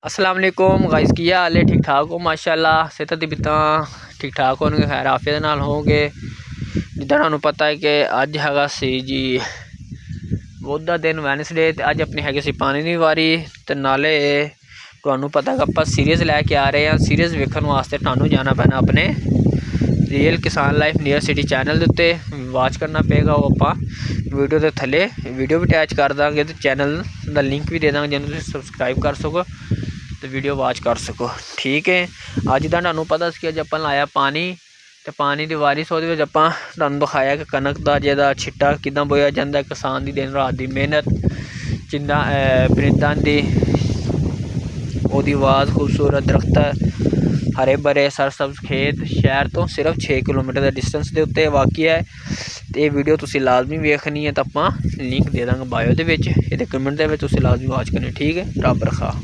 अस्सलाम वालेकुम गाइस, किया हाल है? ठीक ठाक हो माशाल्लाह। सेहत दी बिता ठीक ठाक होणगे, खैर आफियत नाल होगे। जिद्दां तुहानूं पता है कि अज हैगा सी जी बुध दा दिन, वैनसडे, ते अज अपनी हैगी सी पानी दी वारी। ते नाले तुहानूं पता है आपां सीरीज़ लैके आ रहे हैं। सीरीज़ वेखण वास्ते तुहानूं जाना पैना अपने रियल किसान लाइफ नियर सिटी चैनल दे उत्ते वाच करना पेगा। वो आपां वीडियो के थल्ले वीडियो भी अटैच कर देंगे तो चैनल का लिंक भी दे देंगे जिन्हें तुम सबसक्राइब कर सको तो वीडियो वाच कर सको। ठीक है, अज का तुहानूं पता सी अज आपां लाया पानी, तो पानी की वारी सो दे आपां तुहानूं दिखाया कि कनक का जिहदा छिट्टा किदां बोया जाता है। किसान की दिन रात की मेहनत, चिंदा परिंदां दी ओहदी आवाज़, खूबसूरत दरख्त, हरे भरे सरसब्ज खेत, शहर तो सिर्फ 6 किलोमीटर के डिस्टेंस के उत्ते वाकई है। तो ये वीडियो तुसीं लाजमी वेखनी है, तो आपां लिंक दे देंगे बायो दे विच, इहदे कमेंट दे विच तुसीं लाजमी वाच करनी। ठीक है, रब रखा।